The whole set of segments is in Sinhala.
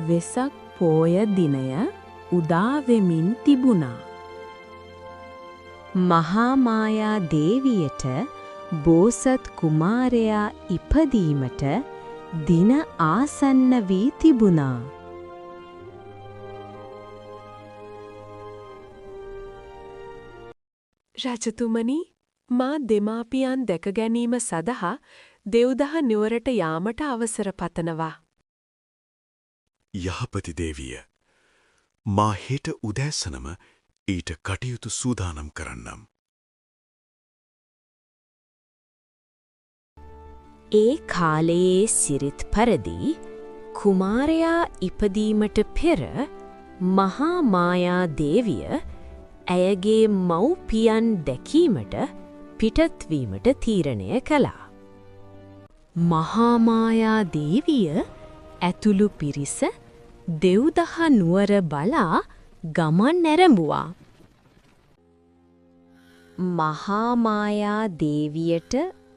වෙසක් පෝය දිනය උදා වෙමින් තිබුණා. මහා මායා දේවියට බෝසත් කුමාරයා ඉපදීමට දින ආසන්න වී තිබුණා. රජතුමනි, මා දෙමාපියන් දැක ගැනීම සඳහා දෙව්දහ නුවරට යාමට අවසර පතනවා. යහපති දේවිය, මා හෙට උදෑසනම ඊට කටයුතු සූදානම් කරන්නම්. ඒ කාලයේ සිරිත් පරිදි කුමාරයා ඉපදීමට පෙර මහා මායා දේවිය ඇයගේ මව්පියන් දැකීමට පිටත්වීමට තීරණය කළා. මහා මායා දේවිය ඇතුළු පිරිස දෙව්දහ නුවර බලා ගමන් ඇරඹුවා. මහා මායා දේවියට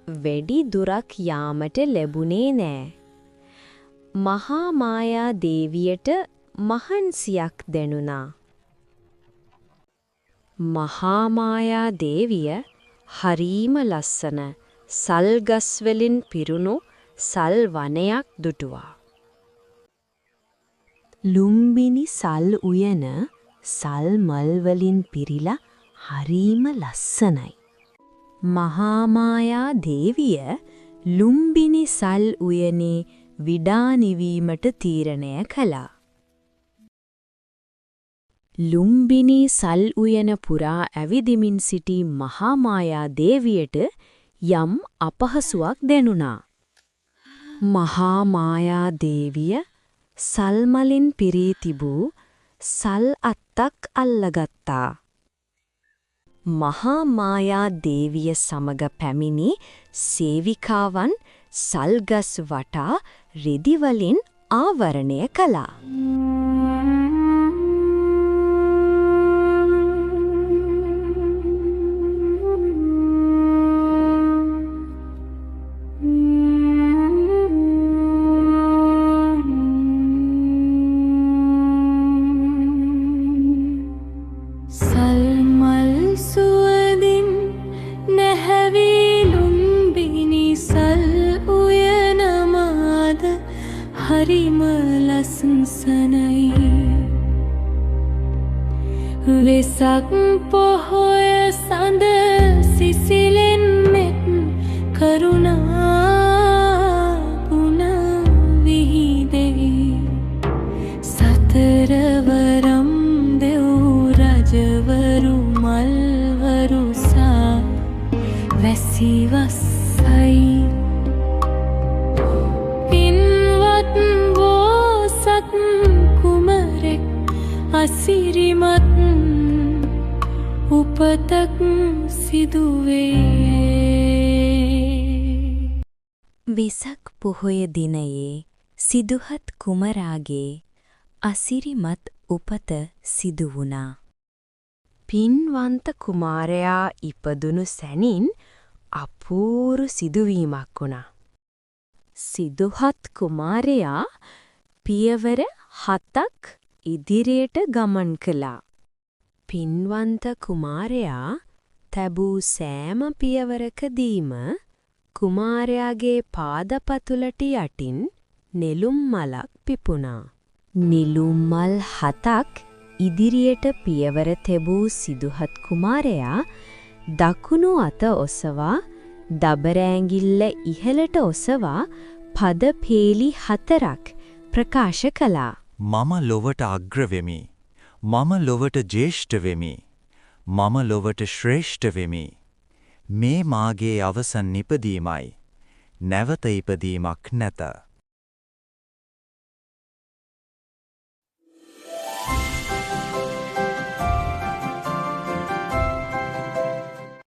වැඩි දුරක් යාමට ලැබුණේ නෑ. මහා මායා දේවියට මහන්සියක් දැනුණා. මහා මායා දේවිය හරීම ලස්සන සල්ගස් වලින් පිරුණු සල් වනයක් දුටුවා. ලුම්බිනි සල් උයන සල් මල් වලින් පිරීලා හරීම ලස්සනයි. මහා මායා දේවිය ලුම්බිනි සල් උයනේ විඩා නිවීමට තීරණය කළා. ලුම්බිනි සල් උයන පුරා ඇවිදිමින් සිටි මහා මායා දේවියට යම් අපහසුයක් දැනුණා. මහා මායා දේවිය සල් මලින් පිරී තිබූ සල් අත්තක් අල්ලගත්තා. මහා මායා දේවිය සමග පැමිණි සේවිකාවන් සල්ගස් වටා රෙදි වලින් ආවරණය කළා. වෙසක් පොහොය සඳ සිසිලෙන් මෙත් කරුණා පුන විහිදෙයි. සතරවරම් දෙව් රජවරු මල්වරු සා වැසිවස්සයි. පින්වත් බෝසත් කුමරෙක් අසිරිමත් උපතක් සිදුවේ. වෙසක් පොහොය දිනයේ සිදුහත් කුමරාගේ අසිරිමත් උපත සිදු වුණා. පින්වන්ත කුමාරයා ඉපදුණු සැනින් අපූරු සිදුවීමක් වුණා. සිදුහත් කුමාරයා පියවර 7ක් ඉදිරියට ගමන් කළා. පින්වන්ත කුමාරයා තැබූ සෑම පියවරකදීම කුමාරයාගේ පාදපතුලට යටින් නෙළුම් මලක් පිපුණා. නෙළුම් මල් 7ක් ඉදිරියට පියවර තැබූ සිදුහත් කුමාරයා දකුණු අත ඔසවා දබරෑඟිල්ල ඉහළට ඔසවා පද පේලි 4ක් ප්‍රකාශ කළා. මම ලොවට අග්‍ර වෙමි. මම ලොවට ජේෂ්ඨ වෙමි. මම ලොවට ශ්‍රේෂ්ඨ වෙමි. මේ මාගේ අවසන් නිපදීමයි. නැවත ඉපදීමක් නැත.